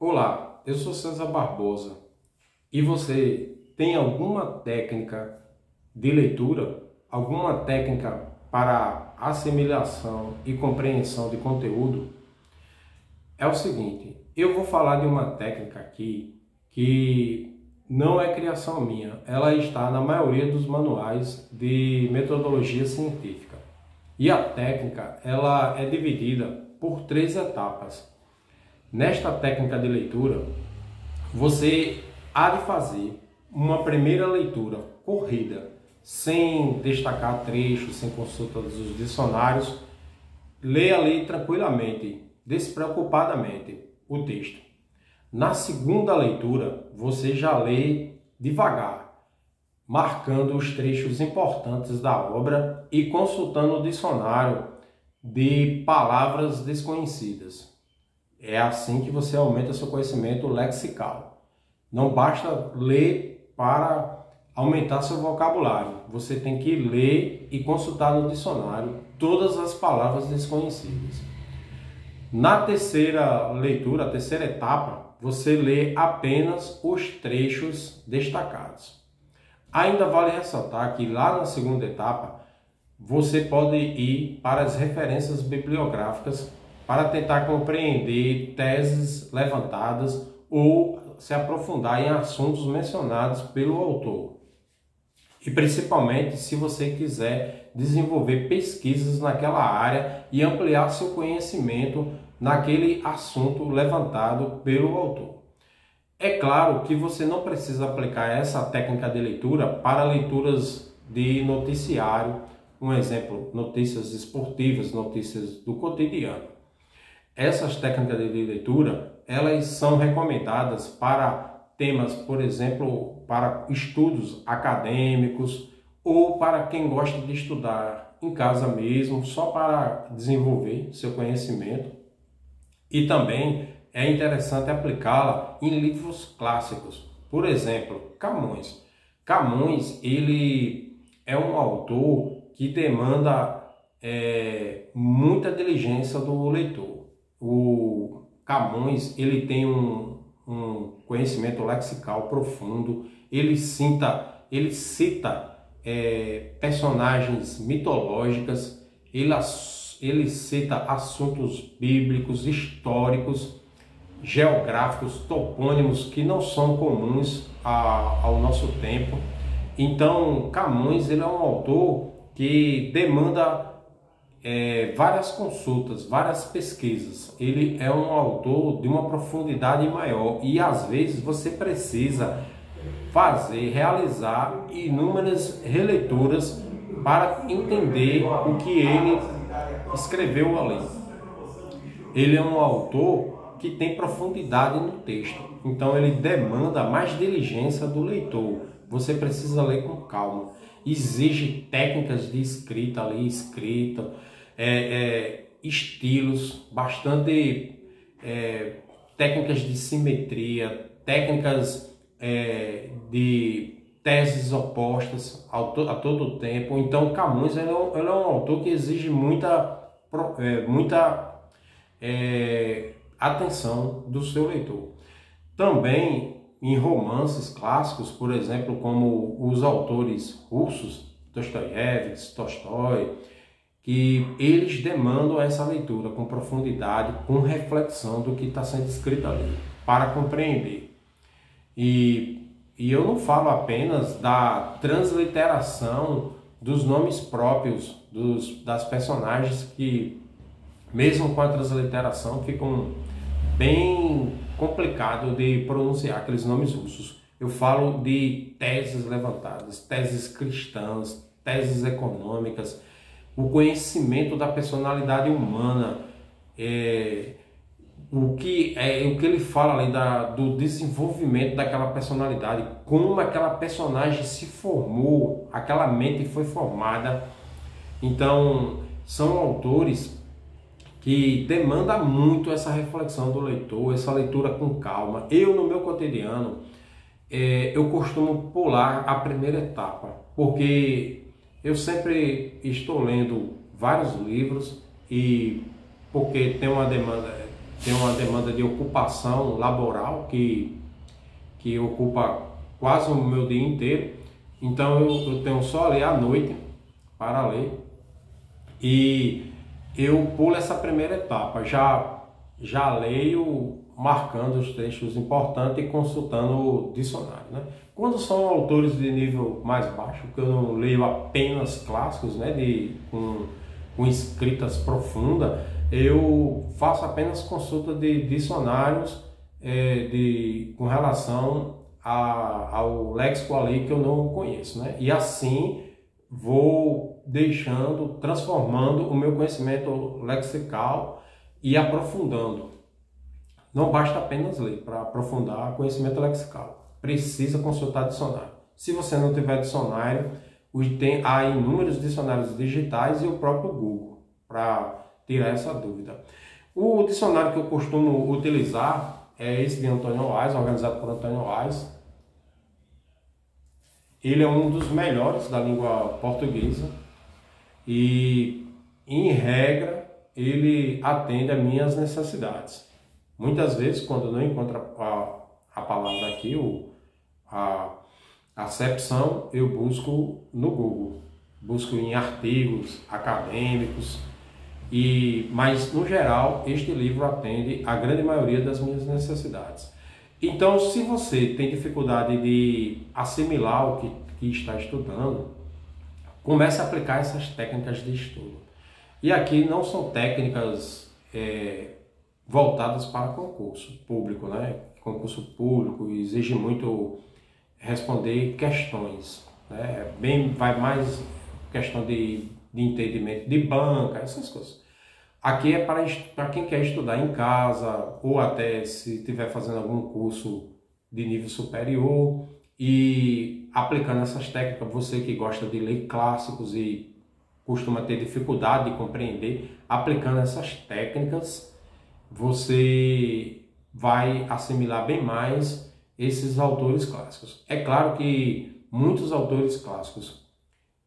Olá, eu sou César Barbosa e você tem alguma técnica de leitura, alguma técnica para assimilação e compreensão de conteúdo? É o seguinte, eu vou falar de uma técnica aqui que não é criação minha, ela está na maioria dos manuais de metodologia científica. E a técnica, ela é dividida por 3 etapas. Nesta técnica de leitura, você há de fazer uma primeira leitura corrida, sem destacar trechos, sem consulta dos dicionários. Leia ali tranquilamente, despreocupadamente o texto. Na segunda leitura, você já lê devagar, marcando os trechos importantes da obra e consultando o dicionário de palavras desconhecidas. É assim que você aumenta seu conhecimento lexical. Não basta ler para aumentar seu vocabulário. Você tem que ler e consultar no dicionário todas as palavras desconhecidas. Na terceira leitura, a terceira etapa, você lê apenas os trechos destacados. Ainda vale ressaltar que lá na segunda etapa, você pode ir para as referências bibliográficas para tentar compreender teses levantadas ou se aprofundar em assuntos mencionados pelo autor. E principalmente se você quiser desenvolver pesquisas naquela área e ampliar seu conhecimento naquele assunto levantado pelo autor. É claro que você não precisa aplicar essa técnica de leitura para leituras de noticiário, um exemplo, notícias esportivas, notícias do cotidiano. Essas técnicas de leitura, elas são recomendadas para temas, por exemplo, para estudos acadêmicos ou para quem gosta de estudar em casa mesmo, só para desenvolver seu conhecimento. E também é interessante aplicá-la em livros clássicos. Por exemplo, Camões. Camões, ele é um autor que demanda muita diligência do leitor. O Camões, ele tem um conhecimento lexical profundo, ele cita personagens mitológicas, ele cita assuntos bíblicos, históricos, geográficos, topônimos que não são comuns ao nosso tempo. Então, Camões, ele é um autor que demanda várias consultas, várias pesquisas. Ele é um autor de uma profundidade maior e às vezes você precisa realizar inúmeras releituras para entender o que ele escreveu ali. Ele é um autor que tem profundidade no texto, então ele demanda mais diligência do leitor. Você precisa ler com calma. Exige técnicas de escrita ali, estilos, bastante técnicas de simetria, técnicas de teses opostas a todo tempo. Então Camões ele é um autor que exige muita atenção do seu leitor. Também em romances clássicos, por exemplo, como os autores russos, Dostoiévski, Tolstói, que eles demandam essa leitura com profundidade, com reflexão do que está sendo escrito ali, para compreender. E eu não falo apenas da transliteração dos nomes próprios das personagens que, mesmo com a transliteração, ficam bem complicado de pronunciar aqueles nomes russos. Eu falo de teses levantadas, teses cristãs, teses econômicas, o conhecimento da personalidade humana, o que ele fala ali do desenvolvimento daquela personalidade, como aquela personagem se formou, aquela mente foi formada. Então, são autores que demanda muito essa reflexão do leitor, essa leitura com calma. Eu, no meu cotidiano, eu costumo pular a primeira etapa, porque eu sempre estou lendo vários livros e porque tem uma demanda, tenho uma demanda de ocupação laboral que ocupa quase o meu dia inteiro, então eu tenho só ler à noite para ler, e eu pulo essa primeira etapa, já leio marcando os trechos importantes e consultando o dicionário, né? Quando são autores de nível mais baixo, que eu não leio apenas clássicos, né, com escritas profundas, eu faço apenas consulta de dicionários com relação ao léxico ali que eu não conheço, né? E assim vou transformando o meu conhecimento lexical e aprofundando. Não basta apenas ler para aprofundar conhecimento lexical. Precisa consultar dicionário. Se você não tiver dicionário, há inúmeros dicionários digitais e o próprio Google para tirar essa dúvida. O dicionário que eu costumo utilizar é esse de Antônio Wise, organizado por Antônio Wise. Ele é um dos melhores da língua portuguesa e, em regra, ele atende às minhas necessidades. Muitas vezes, quando não encontro a palavra aqui, a acepção, eu busco no Google. Busco em artigos acadêmicos, mas, no geral, este livro atende a grande maioria das minhas necessidades. Então, se você tem dificuldade de assimilar o que está estudando, comece a aplicar essas técnicas de estudo. E aqui não são técnicas voltadas para concurso público, né? Concurso público exige muito responder questões, né? Vai mais questão de entendimento de banca, essas coisas. Aqui é para quem quer estudar em casa ou até se estiver fazendo algum curso de nível superior e aplicando essas técnicas, você que gosta de ler clássicos e costuma ter dificuldade de compreender, aplicando essas técnicas, você vai assimilar bem mais esses autores clássicos. É claro que muitos autores clássicos,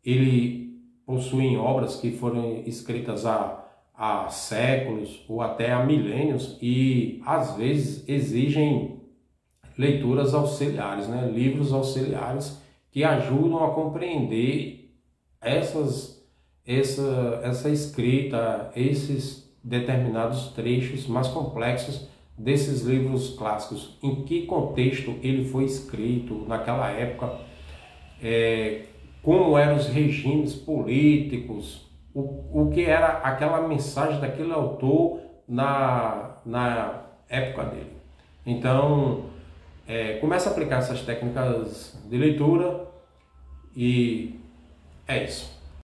ele possuem obras que foram escritas há séculos ou até há milênios e às vezes exigem leituras auxiliares, né? Livros auxiliares que ajudam a compreender essa escrita, esses determinados trechos mais complexos desses livros clássicos, em que contexto ele foi escrito naquela época, como eram os regimes políticos, o que era aquela mensagem daquele autor na época dele. Então, comece a aplicar essas técnicas de leitura e é isso.